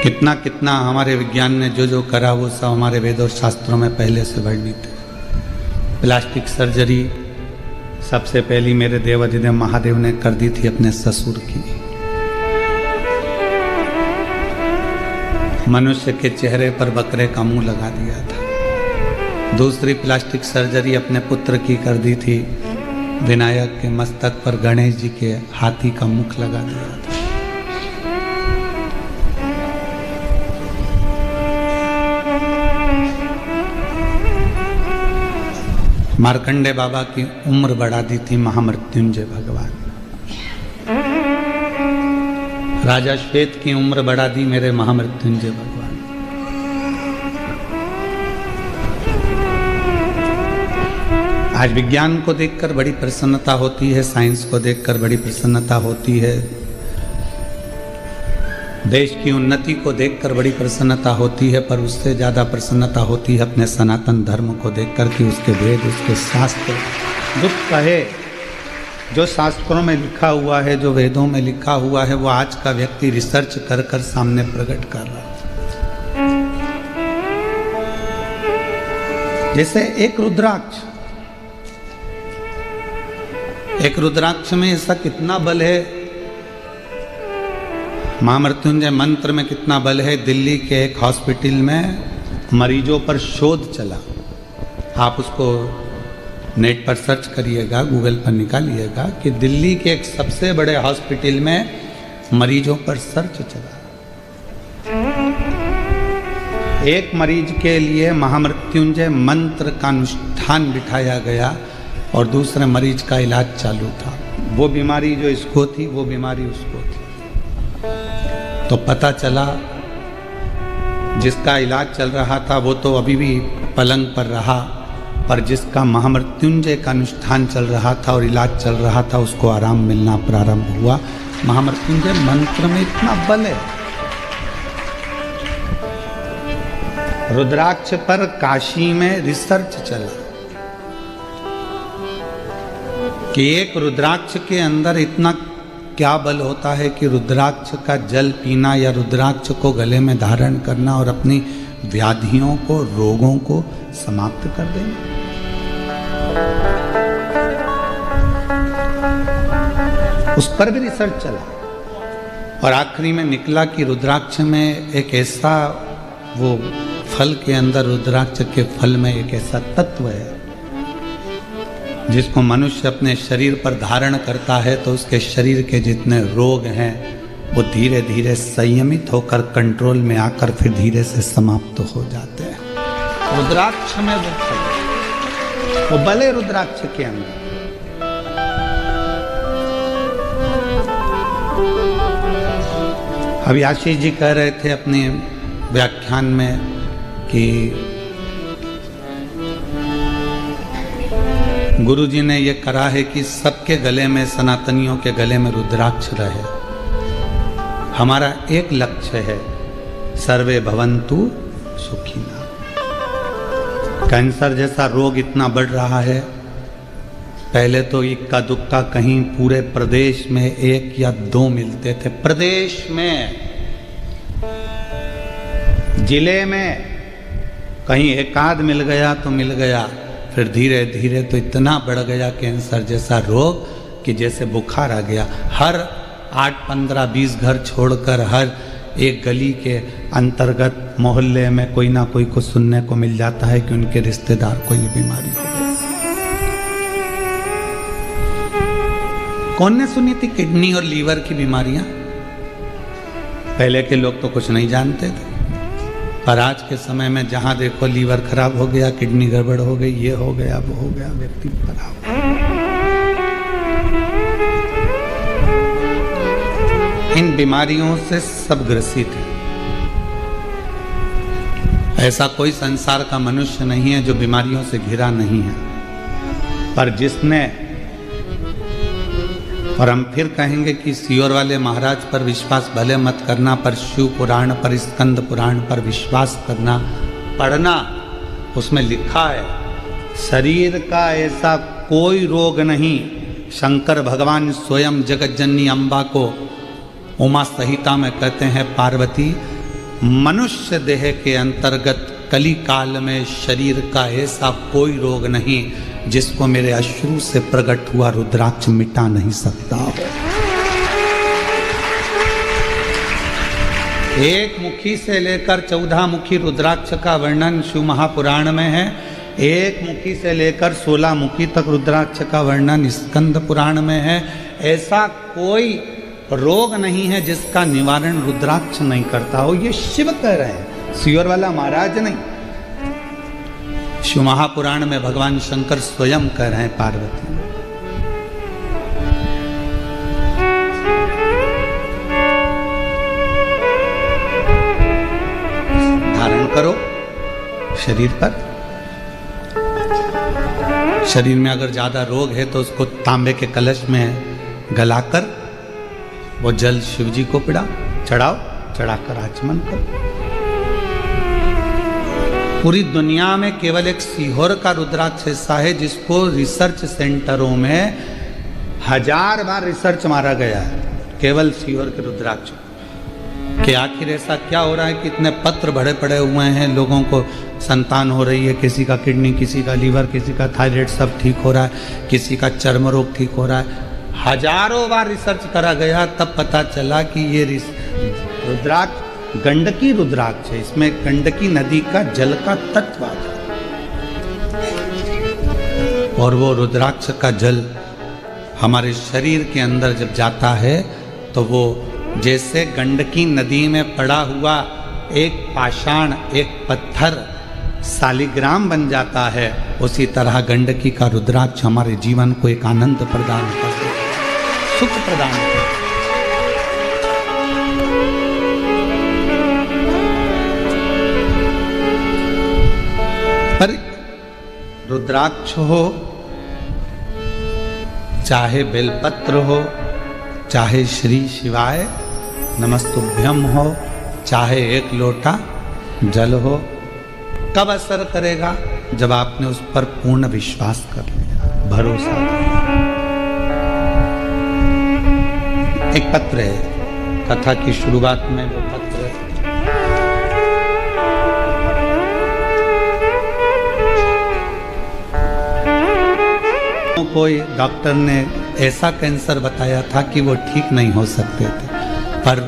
कितना कितना हमारे विज्ञान ने जो जो करा वो सब हमारे वेद और शास्त्रों में पहले से वर्णित है। प्लास्टिक सर्जरी सबसे पहली मेरे देवाधिदेव महादेव ने कर दी थी अपने ससुर की। मनुष्य के चेहरे पर बकरे का मुंह लगा दिया था। दूसरी प्लास्टिक सर्जरी अपने पुत्र की कर दी थी। विनायक के मस्तक पर गणेश जी के हाथी का मुख लगा दिया था। मार्कंडे बाबा की उम्र बढ़ा दी थी महामृत्युंजय भगवान। राजा श्वेत की उम्र बढ़ा दी मेरे महामृत्युंजय भगवान। आज विज्ञान को देखकर बड़ी प्रसन्नता होती है, साइंस को देखकर बड़ी प्रसन्नता होती है, देश की उन्नति को देखकर बड़ी प्रसन्नता होती है, पर उससे ज़्यादा प्रसन्नता होती है अपने सनातन धर्म को देखकर कि उसके वेद, उसके शास्त्र जो कहे, जो शास्त्रों में लिखा हुआ है, जो वेदों में लिखा हुआ है, वो आज का व्यक्ति रिसर्च कर कर सामने प्रकट कर रहा है। जैसे एक रुद्राक्ष में ऐसा कितना बल है, महामृत्युंजय मंत्र में कितना बल है। दिल्ली के एक हॉस्पिटल में मरीजों पर शोध चला। आप उसको नेट पर सर्च करिएगा, गूगल पर निकालिएगा कि दिल्ली के एक सबसे बड़े हॉस्पिटल में मरीजों पर सर्च चला। एक मरीज के लिए महामृत्युंजय मंत्र का अनुष्ठान बिठाया गया और दूसरे मरीज का इलाज चालू था। वो बीमारी जो इसको थी, वो बीमारी उसको थी। तो पता चला जिसका इलाज चल रहा था वो तो अभी भी पलंग पर रहा, पर जिसका महामृत्युंजय का अनुष्ठान चल रहा था और इलाज चल रहा था उसको आराम मिलना प्रारंभ हुआ। महामृत्युंजय मंत्र में इतना बल है। रुद्राक्ष पर काशी में रिसर्च चला कि एक रुद्राक्ष के अंदर इतना क्या बल होता है कि रुद्राक्ष का जल पीना या रुद्राक्ष को गले में धारण करना और अपनी व्याधियों को, रोगों को समाप्त कर देना। उस पर भी रिसर्च चला और आखिरी में निकला कि रुद्राक्ष में एक ऐसा, वो फल के अंदर, रुद्राक्ष के फल में एक ऐसा तत्व है जिसको मनुष्य अपने शरीर पर धारण करता है तो उसके शरीर के जितने रोग हैं वो धीरे धीरे संयमित होकर कंट्रोल में आकर फिर धीरे से समाप्त हो जाते हैं। रुद्राक्ष में वो बल है रुद्राक्ष के अंदर। अभी आशीष जी कह रहे थे अपने व्याख्यान में कि गुरु जी ने ये करा है कि सबके गले में, सनातनियों के गले में रुद्राक्ष रहे। हमारा एक लक्ष्य है, सर्वे भवन्तु सुखिना। कैंसर जैसा रोग इतना बढ़ रहा है, पहले तो इक्का दुक्का कहीं पूरे प्रदेश में 1 या 2 मिलते थे। प्रदेश में, जिले में कहीं 1 आध मिल गया तो मिल गया, फिर धीरे धीरे तो इतना बढ़ गया कैंसर जैसा रोग कि जैसे बुखार आ गया। हर 8, 15, 20 घर छोड़कर हर एक गली के अंतर्गत मोहल्ले में कोई ना कोई को सुनने को मिल जाता है कि उनके रिश्तेदार को ये बीमारी हो गई। कौन ने सुनी थी किडनी और लीवर की बीमारियां? पहले के लोग तो कुछ नहीं जानते थे, पर आज के समय में जहां देखो लीवर खराब हो गया, किडनी गड़बड़ हो गई, ये हो गया, वो हो गया, व्यक्ति खराब। इन बीमारियों से सब ग्रसित है। ऐसा कोई संसार का मनुष्य नहीं है जो बीमारियों से घिरा नहीं है, पर जिसने, और हम फिर कहेंगे कि सियोर वाले महाराज पर विश्वास भले मत करना, पर शिव पुराण पर, स्कंद पुराण पर विश्वास करना, पढ़ना। उसमें लिखा है शरीर का ऐसा कोई रोग नहीं। शंकर भगवान स्वयं जगत जननी अम्बा को उमा संहिता में कहते हैं, पार्वती मनुष्य देह के अंतर्गत कली काल में शरीर का ऐसा कोई रोग नहीं जिसको मेरे अश्रु से प्रकट हुआ रुद्राक्ष मिटा नहीं सकता हो। एक मुखी से लेकर 14 मुखी रुद्राक्ष का वर्णन शिव महापुराण में है। एक मुखी से लेकर 16 मुखी तक रुद्राक्ष का वर्णन स्कंद पुराण में है। ऐसा कोई रोग नहीं है जिसका निवारण रुद्राक्ष नहीं करता हो। ये शिव कह रहे हैं, सियोर वाला महाराज नहीं। शिव महापुराण में भगवान शंकर स्वयं कह रहे हैं पार्वती। धारण करो शरीर पर। शरीर में अगर ज्यादा रोग है तो उसको तांबे के कलश में गलाकर वो जल शिव जी को चढ़ाओ, चढ़ाकर आचमन करो। पूरी दुनिया में केवल एक सीहोर का रुद्राक्ष ऐसा है जिसको रिसर्च सेंटरों में 1000 बार रिसर्च मारा गया है, केवल सीहोर के रुद्राक्ष कि आखिर ऐसा क्या हो रहा है कि इतने पत्र भरे पड़े हुए हैं, लोगों को संतान हो रही है, किसी का किडनी, किसी का लीवर, किसी का थायराइड सब ठीक हो रहा है, किसी का चर्म रोग ठीक हो रहा है। हजारों बार रिसर्च करा गया, तब पता चला कि ये रुद्राक्ष गंडकी रुद्राक्ष है। इसमें गंडकी नदी का जल का तत्व आता है और वो रुद्राक्ष का जल हमारे शरीर के अंदर जब जाता है तो वो जैसे गंडकी नदी में पड़ा हुआ एक पाषाण, एक पत्थर शालिग्राम बन जाता है, उसी तरह गंडकी का रुद्राक्ष हमारे जीवन को एक आनंद प्रदान करता है, सुख प्रदान करता है। पर रुद्राक्ष हो, चाहे बेलपत्र हो, चाहे श्री शिवाय नमस्तुभ्यम हो, चाहे एक लोटा जल हो, कब असर करेगा? जब आपने उस पर पूर्ण विश्वास कर लिया, भरोसा। एक पत्र है, कथा की शुरुआत में वो पत्र है। कोई डॉक्टर ने ऐसा कैंसर बताया था कि वो ठीक नहीं हो सकते थे, पर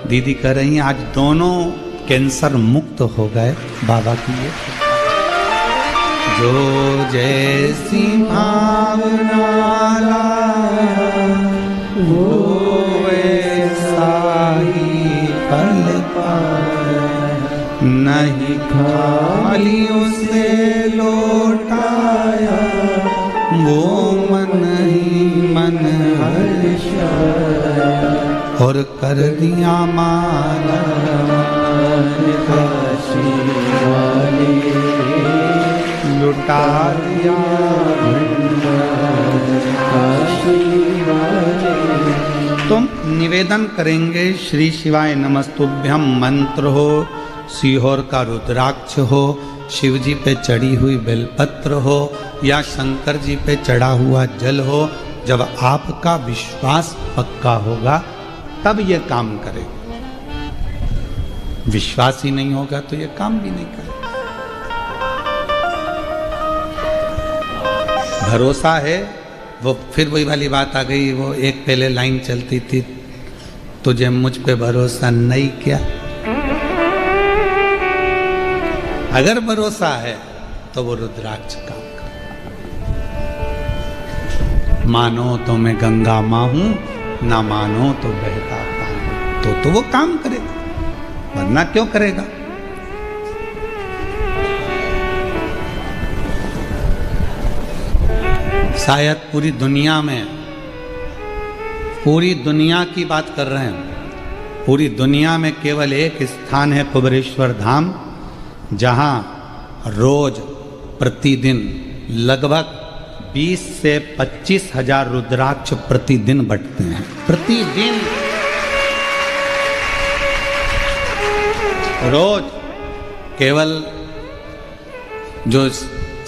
दीदी कह रही हैं आज दोनों कैंसर मुक्त हो गए बाबा की ये। जो जैसी भावना वो वैसा ही फल पाए, नहीं खाली उसे लौटाया वो मन ही मन हर्षाया, और कर दिया माला काशी वाले, लुटा दिया काशी वाले। तुम निवेदन करेंगे श्री शिवाय नमस्तुभ्यम मंत्र हो, सीहोर का रुद्राक्ष हो, शिव जी पे चढ़ी हुई बेलपत्र हो या शंकर जी पे चढ़ा हुआ जल हो। जब आपका विश्वास पक्का होगा तब ये काम करेगा। विश्वास ही नहीं होगा तो ये काम भी नहीं करेगा। भरोसा है, वो फिर वही वाली बात आ गई, वो एक पहले लाइन चलती थी, तुझे मुझ पे भरोसा नहीं क्या? अगर भरोसा है तो वो रुद्राक्ष काम कर। मानो तो मैं गंगा माँ हूं, ना मानो तो बहता पानी, तो वो काम करेगा, वरना क्यों करेगा? शायद पूरी दुनिया की बात कर रहे हैं, पूरी दुनिया में केवल एक स्थान है कुबेरेश्वर धाम, जहां रोज प्रतिदिन लगभग 20 से 25 हजार रुद्राक्ष प्रतिदिन बटते हैं। प्रतिदिन रोज। केवल जो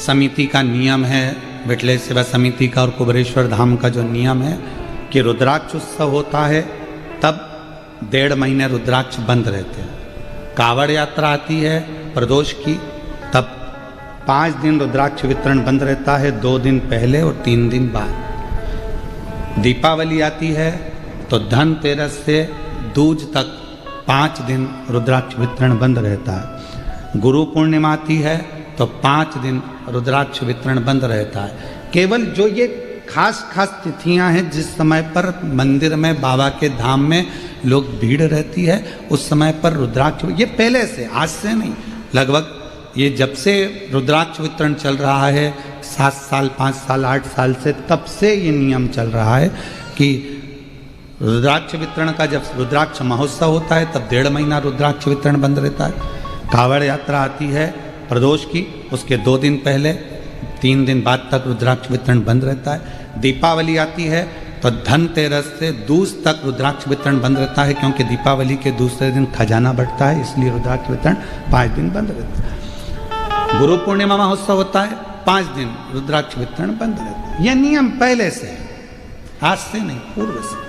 समिति का नियम है, विठले सेवा समिति का और कुबेरेश्वर धाम का जो नियम है कि रुद्राक्ष उत्सव होता है तब 1.5 महीने रुद्राक्ष बंद रहते हैं, कावड़ यात्रा आती है प्रदोष की, तब 5 दिन रुद्राक्ष वितरण बंद रहता है, 2 दिन पहले और 3 दिन बाद। दीपावली आती है तो धनतेरस से दूज तक 5 दिन रुद्राक्ष वितरण बंद रहता है। गुरु पूर्णिमा आती है तो 5 दिन रुद्राक्ष वितरण बंद रहता है। केवल जो ये खास खास तिथियां हैं जिस समय पर मंदिर में बाबा के धाम में लोग भीड़ रहती है, उस समय पर रुद्राक्ष, ये पहले से, आज से नहीं, लगभग ये जब से रुद्राक्ष वितरण चल रहा है 7 साल 5 साल 8 साल से, तब से ये नियम चल रहा है कि रुद्राक्ष वितरण का, जब रुद्राक्ष महोत्सव होता है तब 1.5 महीना रुद्राक्ष वितरण बंद रहता है। कावड़ यात्रा आती है प्रदोष की, उसके 2 दिन पहले 3 दिन बाद तक रुद्राक्ष वितरण बंद रहता है। दीपावली आती है तो धनतेरस से दूज तक रुद्राक्ष वितरण बंद रहता है, क्योंकि दीपावली के दूसरे दिन खजाना बढ़ता है, इसलिए रुद्राक्ष वितरण 5 दिन बंद रहता है। गुरु पूर्णिमा महोत्सव होता है, 5 दिन रुद्राक्ष वितरण बंद रहता है। यह नियम पहले से है, आज से नहीं, पूर्व से।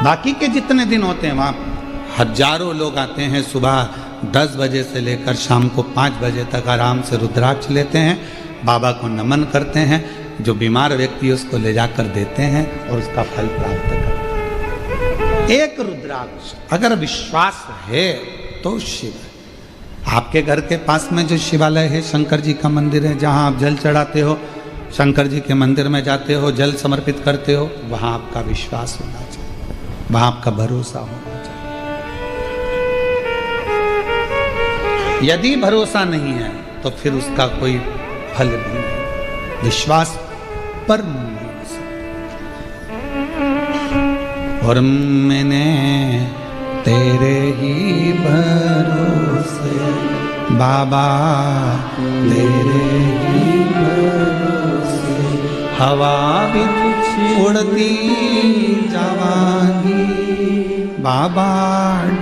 बाकी के जितने दिन होते हैं वहां हजारों लोग आते हैं, सुबह 10 बजे से लेकर शाम को 5 बजे तक आराम से रुद्राक्ष लेते हैं, बाबा को नमन करते हैं, जो बीमार व्यक्ति उसको ले जाकर देते हैं और उसका फल प्राप्त करते हैं। एक रुद्राक्ष अगर विश्वास है तो शिव। आपके घर के पास में जो शिवालय है, शंकर जी का मंदिर है, जहाँ आप जल चढ़ाते हो, शंकर जी के मंदिर में जाते हो, जल समर्पित करते हो, वहाँ आपका विश्वास होना चाहिए, वहाँ आपका भरोसा होना चाहिए। यदि भरोसा नहीं है तो फिर उसका कोई फल भी नहीं। विश्वास पर और मैंने तेरे ही भरोसे बाबा, तेरे ही भरोसे हवा भी उड़ती जावागी, बाबा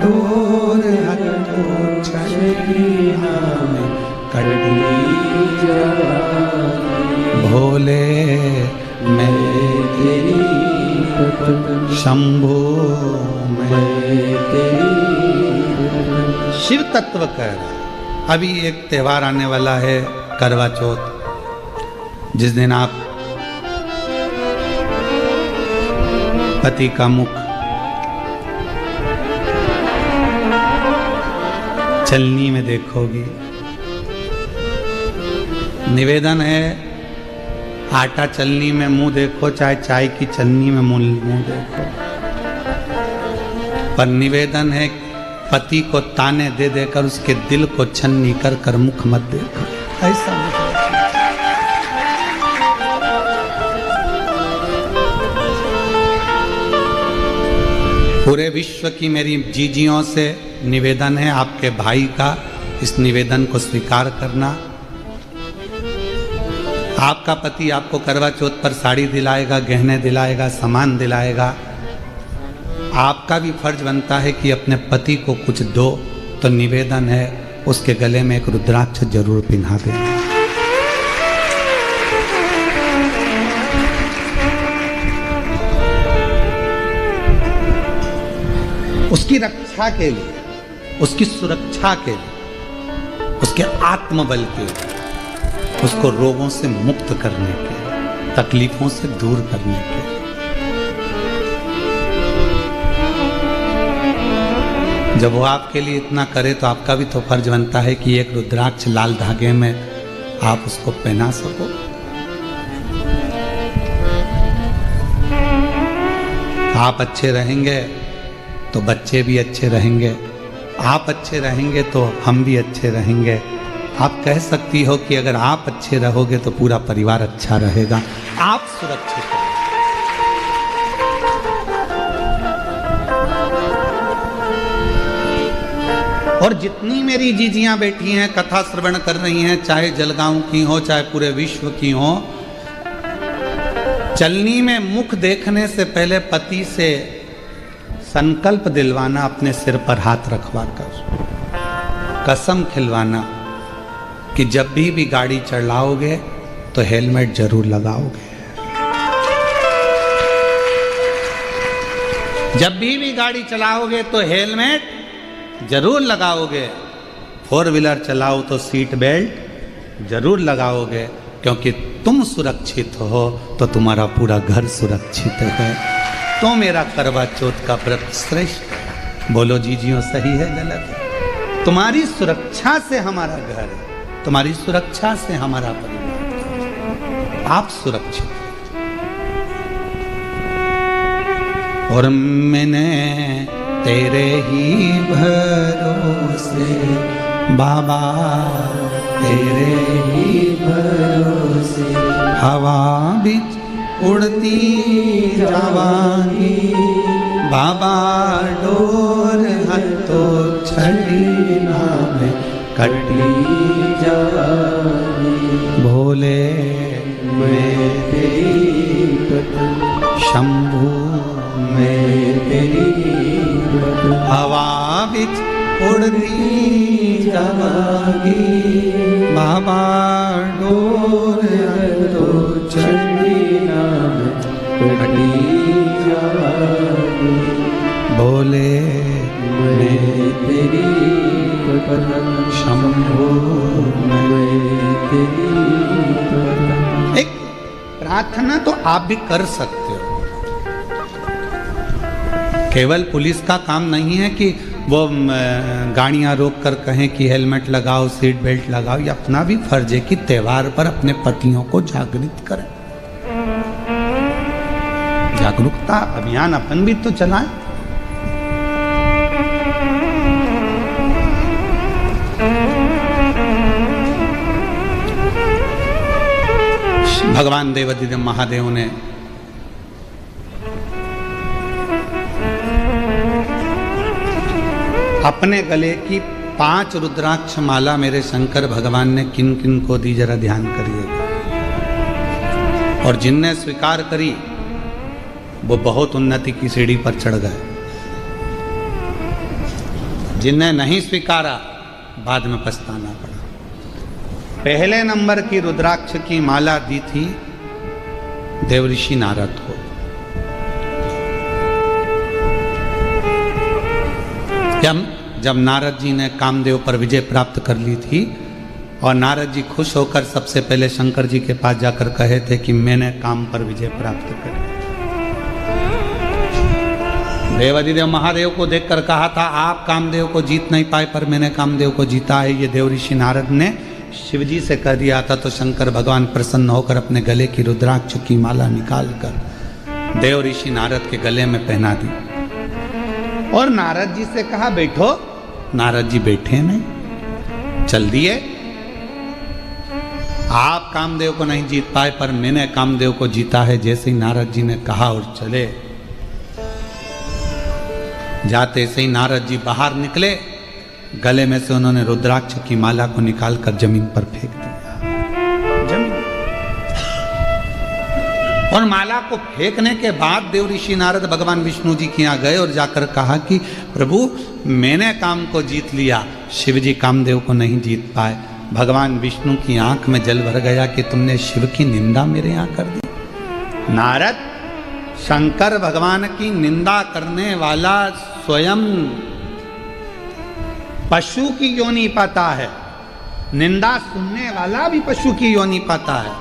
डोर हथो छड़ीना में कटी भोले मैं तेरी शंभो मैं तेरी। शिव तत्व कह रहा। अभी एक त्यौहार आने वाला है करवा चौथ, जिस दिन आप पति का मुख चलनी में देखोगी। निवेदन है आटा चलनी में मुंह देखो, चाहे चाय की चलनी में मुंह देखो, पर निवेदन है पति को ताने दे देकर उसके दिल को छन्नी कर कर मुख मत देखो। ऐसा पूरे विश्व की मेरी जीजियों से निवेदन है, आपके भाई का इस निवेदन को स्वीकार करना। आपका पति आपको करवा चौथ पर साड़ी दिलाएगा, गहने दिलाएगा, सामान दिलाएगा, आपका भी फर्ज बनता है कि अपने पति को कुछ दो। तो निवेदन है उसके गले में एक रुद्राक्ष जरूर पिन्हा दे। उसकी रक्षा के लिए, उसकी सुरक्षा के लिए, उसके आत्मबल के लिए, उसको रोगों से मुक्त करने के, तकलीफों से दूर करने के। जब वो आपके लिए इतना करे तो आपका भी तो फर्ज बनता है कि एक रुद्राक्ष लाल धागे में आप उसको पहना सको। आप अच्छे रहेंगे तो बच्चे भी अच्छे रहेंगे, आप अच्छे रहेंगे तो हम भी अच्छे रहेंगे। आप कह सकती हो कि अगर आप अच्छे रहोगे तो पूरा परिवार अच्छा रहेगा। आप सुरक्षित हैं। और जितनी मेरी जीजियां बैठी हैं, कथा श्रवण कर रही हैं, चाहे जलगांव की हो, चाहे पूरे विश्व की हो, चलनी में मुख देखने से पहले पति से संकल्प दिलवाना, अपने सिर पर हाथ रखवा कर कसम खिलवाना कि जब भी गाड़ी चलाओगे तो हेलमेट जरूर लगाओगे। जब भी गाड़ी चलाओगे तो हेलमेट जरूर लगाओगे, 4 व्हीलर चलाओ तो सीट बेल्ट जरूर लगाओगे, क्योंकि तुम सुरक्षित हो तो तुम्हारा पूरा घर सुरक्षित है। तो मेरा करवा चौथ का व्रत श्रेष्ठ है। बोलो जीजियों, सही है गलत है? तुम्हारी सुरक्षा से हमारा घर है, तुम्हारी सुरक्षा से हमारा परिवार, आप सुरक्षित। और मैंने तेरे ही भरोसे बाबा, तेरे ही भरोसे हवा बिच उड़ती जावांगी बाबा, डोर हथो छड़ी नाम कटी जावांगी। भोले मैं तेरी शंभू मैं तेरी हवा बिच उड़ती जावांगी बाबा, डोर हथो छड़ी नाम कटी जावांगी। बोले मैं तेरी शंभो मैं तेरी। एक प्रार्थना तो आप भी कर सकते हो। केवल पुलिस का काम नहीं है कि वो गाड़ियां रोक कर कहें कि हेलमेट लगाओ, सीट बेल्ट लगाओ। ये अपना भी फर्ज है कि त्योहार पर अपने पतियों को जागृत करें। जागरूकता अभियान अपन भी तो चलाएं। भगवान देवाधिदेव महादेव ने अपने गले की 5 रुद्राक्ष माला मेरे शंकर भगवान ने किन किन को दी, जरा ध्यान करिएगा। और जिनने स्वीकार करी वो बहुत उन्नति की सीढ़ी पर चढ़ गए, जिनने नहीं स्वीकारा बाद में पछताना पड़ा। पहले नंबर की रुद्राक्ष की माला दी थी देवऋषि नारद को। जब नारद जी ने कामदेव पर विजय प्राप्त कर ली थी और नारद जी खुश होकर सबसे पहले शंकर जी के पास जाकर कहे थे कि मैंने काम पर विजय प्राप्त कर ली। देवाधिदेव महादेव को देखकर कहा था आप कामदेव को जीत नहीं पाए पर मैंने कामदेव को जीता है। ये देवऋषि नारद ने शिवजी से कह दिया था। तो शंकर भगवान प्रसन्न होकर अपने गले की रुद्राक्ष की माला निकालकर देवऋषि नारद के गले में पहना दी और नारद जी से कहा बैठो। नारद जी बैठे नहीं, चल दिए। आप कामदेव को नहीं जीत पाए पर मैंने कामदेव को जीता है। जैसे ही नारद जी ने कहा और चले, जाते से ही नारद जी बाहर निकले, गले में से उन्होंने रुद्राक्ष की माला को निकालकर जमीन पर फेंक दिया। और माला को फेंकने के बाद देवऋषि नारद भगवान विष्णु जी के यहाँ गए और जाकर कहा कि प्रभु मैंने काम को जीत लिया, शिव जी कामदेव को नहीं जीत पाए। भगवान विष्णु की आंख में जल भर गया कि तुमने शिव की निंदा मेरे यहाँ कर दी। नारद, शंकर भगवान की निंदा करने वाला स्वयं पशु की योनि पाता है, निंदा सुनने वाला भी पशु की योनि पाता है।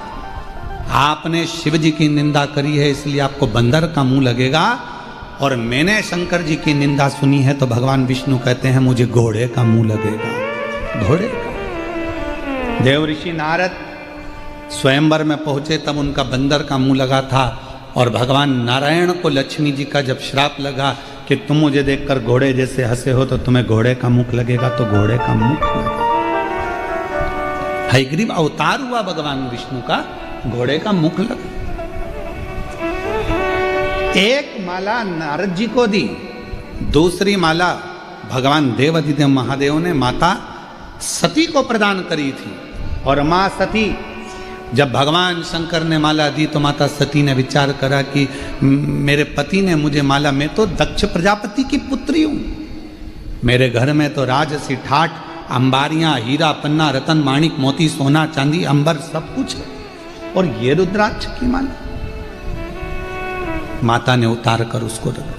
आपने शिव जी की निंदा करी है इसलिए आपको बंदर का मुंह लगेगा, और मैंने शंकर जी की निंदा सुनी है तो भगवान विष्णु कहते हैं मुझे घोड़े का मुंह लगेगा। घोड़े का। देवऋषि नारद स्वयंवर में पहुंचे तब उनका बंदर का मुंह लगा था, और भगवान नारायण को लक्ष्मी जी का जब श्राप लगा कि तुम मुझे देखकर घोड़े जैसे हंसे हो तो तुम्हें घोड़े का मुख लगेगा, तो घोड़े का मुख लगा। हयग्रीव अवतार हुआ भगवान विष्णु का, घोड़े का मुख लगा। एक माला नारद जी को दी, दूसरी माला भगवान देवाधिदेव महादेव ने माता सती को प्रदान करी थी। और मां सती, जब भगवान शंकर ने माला दी तो माता सती ने विचार करा कि मेरे पति ने मुझे माला, मैं तो दक्ष प्रजापति की पुत्री हूं, मेरे घर में तो राजसी ठाठ, अंबारियां, हीरा पन्ना, रतन माणिक मोती सोना चांदी अंबर सब कुछ है, और ये रुद्राक्ष की माला। माता ने उतार कर उसको रखा।